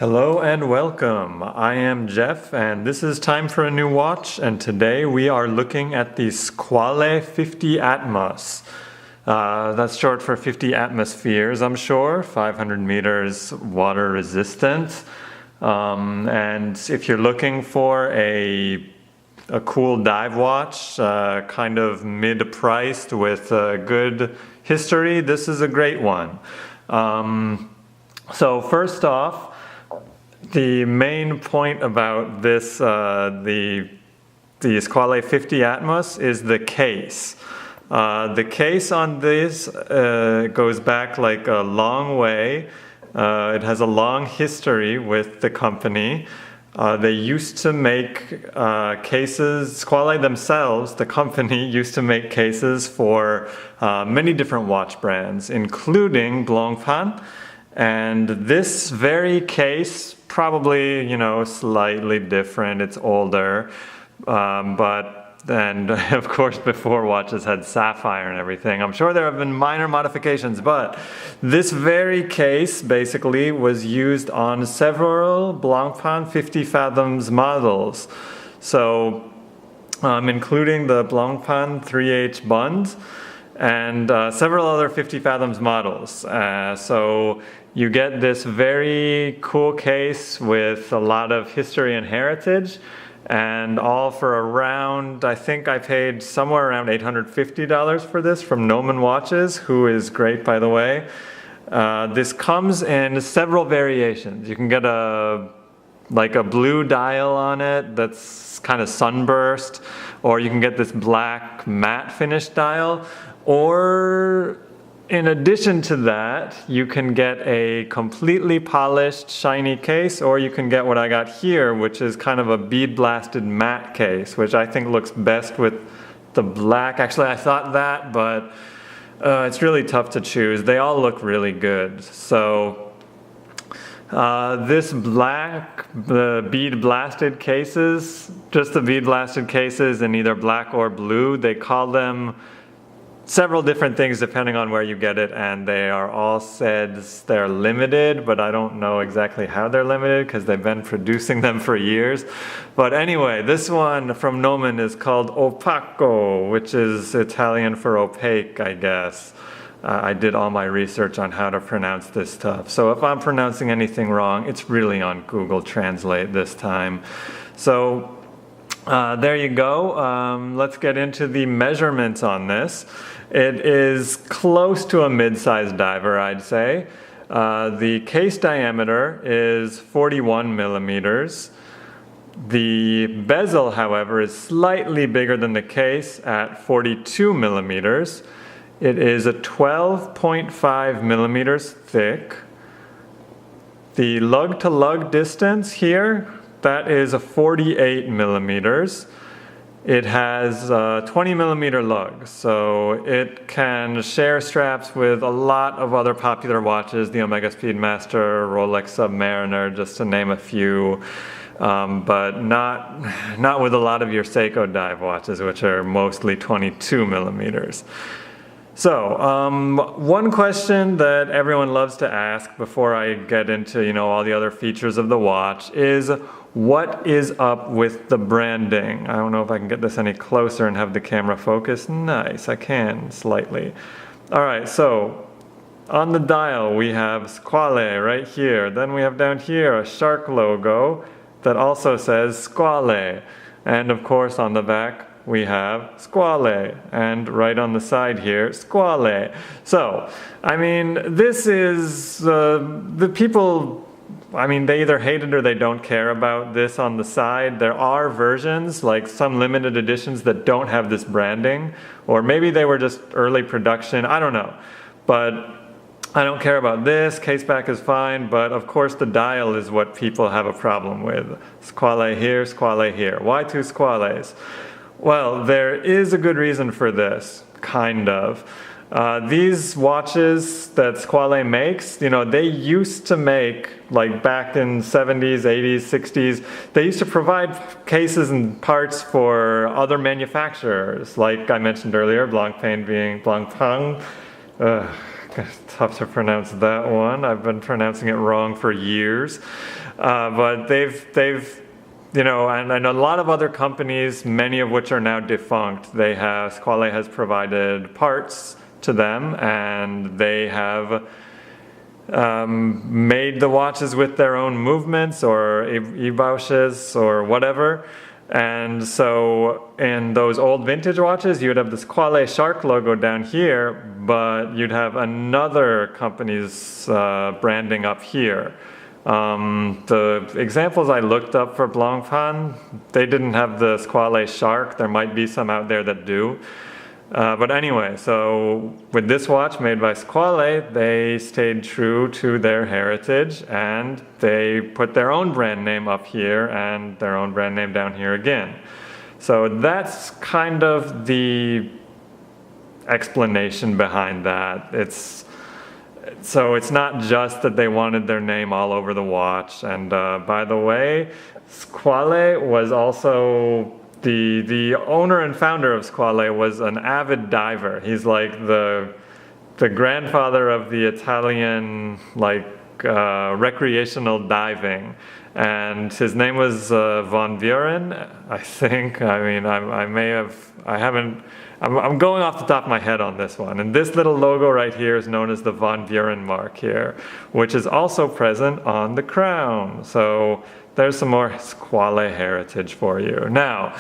Hello and welcome. I am Jeff and this is time for a new watch, and today we are looking at the Squale 50 Atmos. That's short for 50 atmospheres, I'm sure, 500 meters water resistant. And if you're looking for a cool dive watch, kind of mid-priced with good history, this is a great one. So first off, the main point about this, the Squale 50 Atmos is the case. The case on this goes back like a long way. It has a long history with the company. They used to make cases, Squale themselves, the company, used to make cases for many different watch brands, including Blancpain. And this very case, probably, slightly different, it's older, and of course before watches had sapphire and everything. I'm sure there have been minor modifications, but this very case basically was used on several Blancpain 50 fathoms models. So, including the Blancpain 3H Bund, and several other 50 fathoms models. So you get this very cool case with a lot of history and heritage, and all for around, I think I paid somewhere around $850 for this from Noman Watches, who is great, by the way. This comes in several variations. You can get a blue dial on it that's kind of sunburst, or you can get this black matte finish dial, or in addition to that, you can get a completely polished shiny case, or you can get what I got here, which is kind of a bead blasted matte case, which I think looks best with the black. Actually, I thought that, but it's really tough to choose. They all look really good. So this black, the bead blasted cases, just the bead blasted cases in either black or blue, they call them several different things depending on where you get it, and they are all said they're limited, but I don't know exactly how they're limited because they've been producing them for years. But anyway, this one from Noman is called Opaco, which is Italian for opaque, I guess. I did all my research on how to pronounce this stuff. So if I'm pronouncing anything wrong, it's really on Google Translate this time. So there you go. Let's get into the measurements on this. It is close to a mid-sized diver, I'd say. The case diameter is 41 millimeters. The bezel, however, is slightly bigger than the case at 42 millimeters. It is a 12.5 millimeters thick. The lug-to-lug distance here, that is a 48 millimeters. It has 20 millimeter lugs, so it can share straps with a lot of other popular watches, the Omega Speedmaster, Rolex Submariner, just to name a few, but not with a lot of your Seiko dive watches, which are mostly 22 millimeters. So, one question that everyone loves to ask before I get into, all the other features of the watch is, what is up with the branding? I don't know if I can get this any closer and have the camera focus. Nice, I can, slightly. All right, so on the dial, we have Squale right here. Then we have down here a shark logo that also says Squale. And of course, on the back, we have Squale, and right on the side here, Squale. So, I mean, this is, the people, they either hate it or they don't care about this on the side. There are versions, like some limited editions, that don't have this branding, or maybe they were just early production, I don't know. But I don't care about this, caseback is fine, but of course the dial is what people have a problem with. Squale here, Squale here. Why two Squales? Well, there is a good reason for this, kind of. These watches that Squale makes, they used to make, like back in 70s, 80s, 60s, they used to provide cases and parts for other manufacturers, like I mentioned earlier, Blancpain being Blancpain. tough to pronounce that one. I've been pronouncing it wrong for years. But they've you know, and a lot of other companies, many of which are now defunct, Squale has provided parts to them, and they have made the watches with their own movements or e-bauches or whatever. And so in those old vintage watches, you would have the Squale shark logo down here, but you'd have another company's branding up here. The examples I looked up for Blancpain, they didn't have the Squale shark. There might be some out there that do. But anyway, so with this watch made by Squale, they stayed true to their heritage, and they put their own brand name up here and their own brand name down here again. So that's kind of the explanation behind that. So it's not just that they wanted their name all over the watch. And by the way, Squale was also the owner and founder of Squale was an avid diver. He's like the grandfather of the Italian recreational diving, and his name was Von Buren, I think. I mean, I'm going off the top of my head on this one. And this little logo right here is known as the Von Buren mark here, which is also present on the crown. So there's some more Squale heritage for you. Now,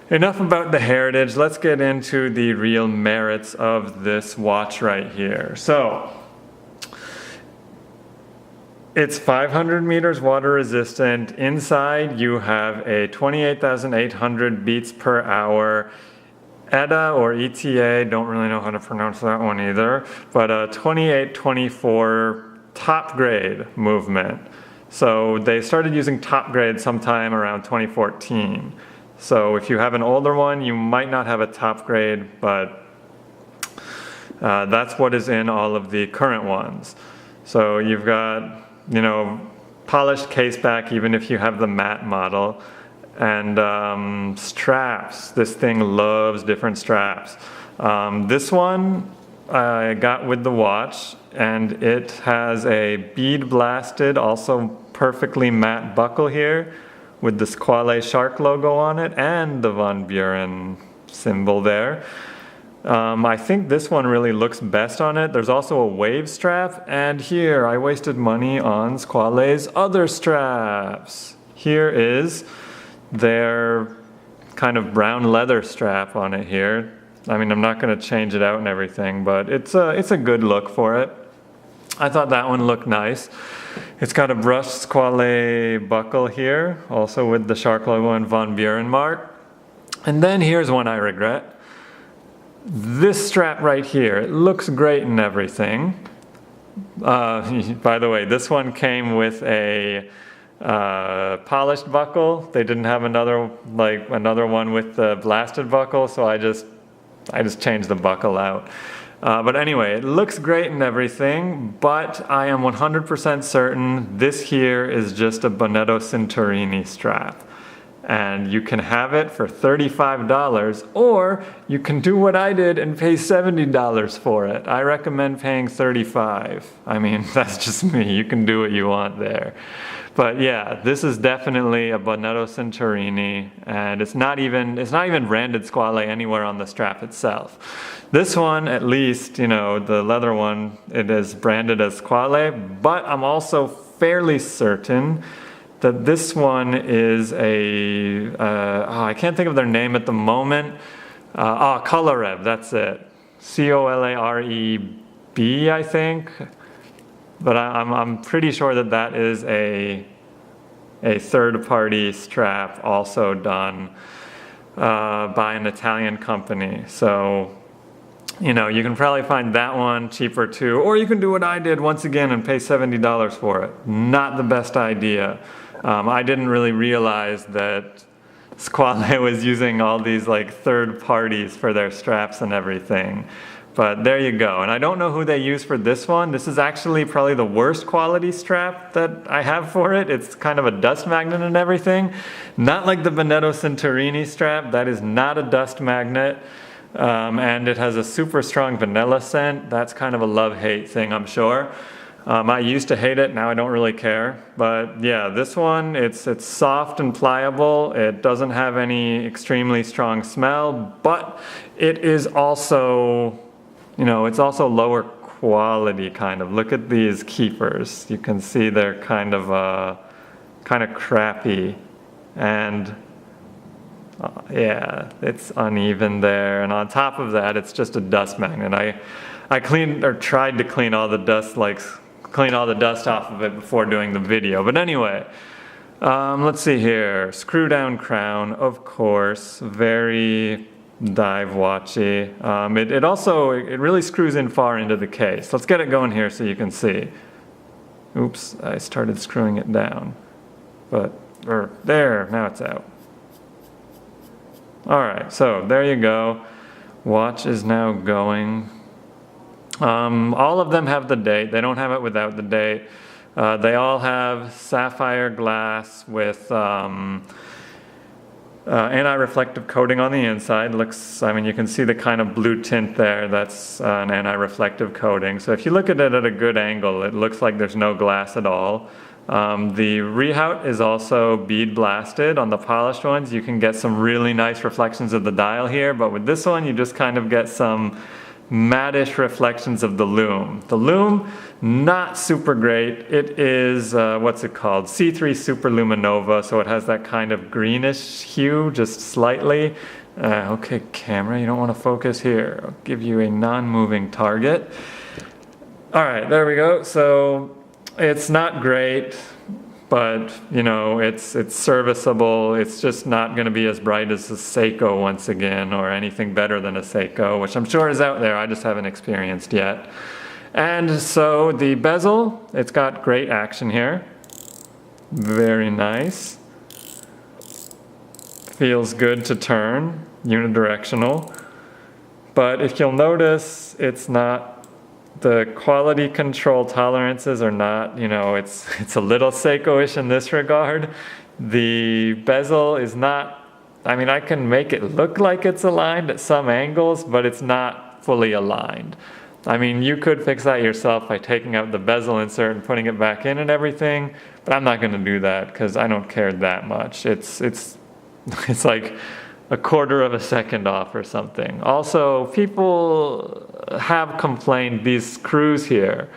enough about the heritage. Let's get into the real merits of this watch right here. So it's 500 meters water resistant. Inside you have a 28,800 beats per hour ETA or ETA, don't really know how to pronounce that one either, but a 2824 top grade movement. So they started using top grade sometime around 2014. So if you have an older one, you might not have a top grade, but that's what is in all of the current ones. So you've got, you know, polished case back even if you have the matte model. And straps, this thing loves different straps. This one I got with the watch, and it has a bead blasted, also perfectly matte buckle here with the Squale shark logo on it and the Von Buren symbol there. I think this one really looks best on it. There's also a wave strap, and here I wasted money on Squale's other straps. Here is their kind of brown leather strap on it here. I mean, I'm not going to change it out and everything, but it's a good look for it. I thought that one looked nice. It's got a brushed Squale buckle here, also with the shark logo and Von Buren mark. And then here's one I regret. This strap right here, it looks great and everything. By the way, this one came with a polished buckle. They didn't have another one with the blasted buckle, so I just changed the buckle out. But anyway, it looks great and everything, but I am 100% certain this here is just a Bonetto Cinturini strap. And you can have it for $35, or you can do what I did and pay $70 for it. I recommend paying $35. I mean, that's just me. You can do what you want there. But yeah, this is definitely a Bonetto Cinturini, and it's not even branded Squale anywhere on the strap itself. This one, at least, you know, the leather one, it is branded as Squale, but I'm also fairly certain that this one is I can't think of their name at the moment. Colorev, that's it. Colareb, I think. But I'm pretty sure that is a third-party strap also done by an Italian company. So, you know, you can probably find that one cheaper too. Or you can do what I did once again and pay $70 for it. Not the best idea. I didn't really realize that Squale was using all these like third parties for their straps and everything. But there you go. And I don't know who they use for this one. This is actually probably the worst quality strap that I have for it. It's kind of a dust magnet and everything. Not like the Bonetto Cinturini strap. That is not a dust magnet. And it has a super strong vanilla scent. That's kind of a love-hate thing, I'm sure. I used to hate it, now I don't really care. But yeah, this one, it's soft and pliable. It doesn't have any extremely strong smell, but it is also, it's also lower quality kind of. Look at these keepers. You can see they're kind of crappy. And yeah, it's uneven there. And on top of that, it's just a dust magnet. I cleaned or tried to clean all the dust, clean all the dust off of it before doing the video. But anyway, let's see here. Screw down crown, of course, very dive watchy. It really screws in far into the case. Let's get it going here so you can see. Oops, I started screwing it down. There, now it's out. All right, so there you go. Watch is now going. All of them have the date. They don't have it without the date. They all have sapphire glass with anti-reflective coating on the inside. You can see the kind of blue tint there. That's an anti-reflective coating. So if you look at it at a good angle, it looks like there's no glass at all. The rehout is also bead blasted. On the polished ones, you can get some really nice reflections of the dial here, but with this one, you just kind of get some mattish reflections of the lume. The lume, not super great. It is, what's it called? C3 Superluminova, so it has that kind of greenish hue, just slightly. Okay, camera, you don't want to focus here. I'll give you a non-moving target. All right, there we go. So it's not great, but it's serviceable. It's just not going to be as bright as a Seiko once again, or anything better than a Seiko, which I'm sure is out there. I just haven't experienced yet. And so the bezel, it's got great action here. Very nice. Feels good to turn, unidirectional. But if you'll notice, the quality control tolerances are not, it's a little Seiko-ish in this regard. The bezel is not, I can make it look like it's aligned at some angles, but it's not fully aligned. You could fix that yourself by taking out the bezel insert and putting it back in and everything, but I'm not going to do that because I don't care that much. It's like a quarter of a second off or something. Also, people have complained, these screws here,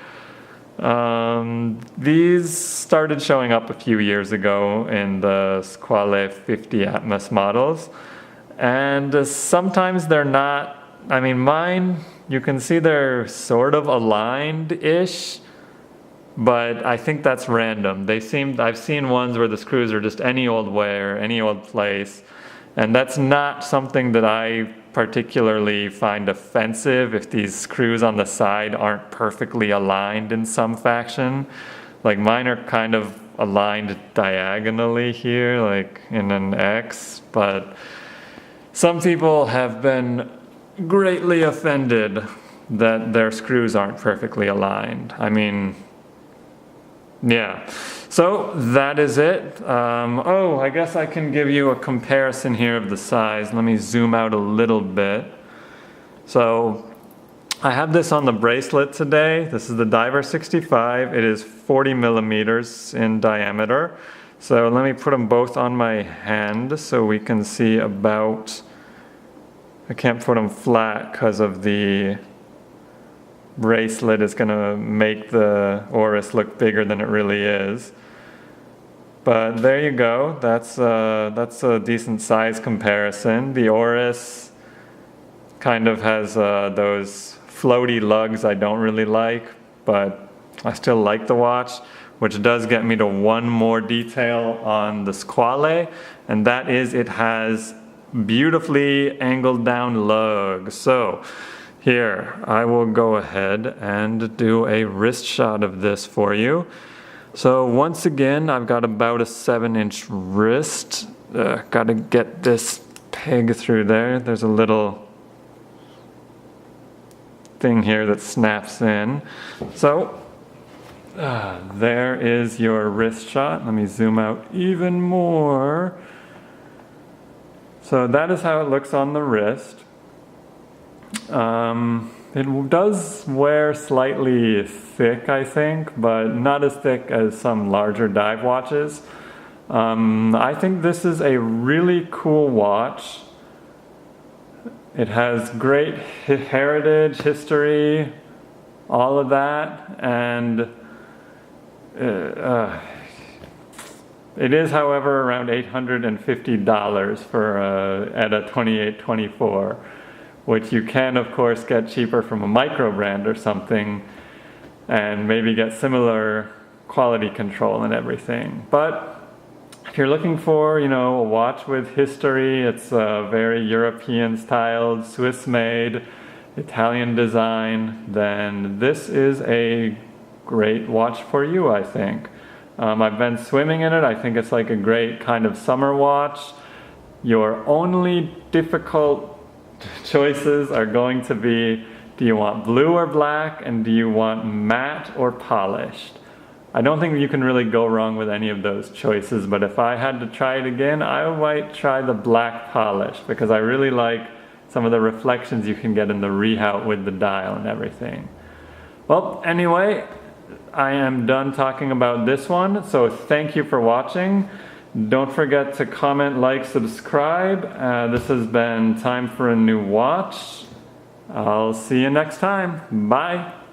these started showing up a few years ago in the Squale 50 Atmos models, and sometimes they're not, mine, you can see they're sort of aligned-ish, but I think that's random. I've seen ones where the screws are just any old way or any old place, and that's not something that I particularly find offensive if these screws on the side aren't perfectly aligned in some fashion. Like mine are kind of aligned diagonally here, like in an X, but some people have been greatly offended that their screws aren't perfectly aligned. Yeah. So that is it. I guess I can give you a comparison here of the size. Let me zoom out a little bit. So I have this on the bracelet today. This is the Diver 65. It is 40 millimeters in diameter. So let me put them both on my hand so we can see about, I can't put them flat because of the bracelet is going to make the Oris look bigger than it really is. But there you go. That's a decent size comparison. The Oris kind of has those floaty lugs I don't really like, but I still like the watch, which does get me to one more detail on the Squale, and that is it has beautifully angled down lugs. So here, I will go ahead and do a wrist shot of this for you. So once again, I've got about a 7-inch wrist. Got to get this peg through there. There's a little thing here that snaps in. So there is your wrist shot. Let me zoom out even more. So that is how it looks on the wrist. It does wear slightly thick, I think, but not as thick as some larger dive watches. I think this is a really cool watch. It has great heritage, history, all of that, and it is, however, around $850 for at a 2824, which you can, of course, get cheaper from a micro brand or something, and maybe get similar quality control and everything. But if you're looking for, a watch with history, it's very European styled, Swiss made, Italian design, then this is a great watch for you, I think. I've been swimming in it. I think it's like a great kind of summer watch. Your only difficult choices are going to be, do you want blue or black, and do you want matte or polished? I don't think you can really go wrong with any of those choices, but if I had to try it again, I might try the black polish, because I really like some of the reflections you can get in the rehaut with the dial and everything. Well, anyway, I am done talking about this one, so thank you for watching. Don't forget to comment, like, subscribe. This has been Time for a New Watch. I'll see you next time. Bye.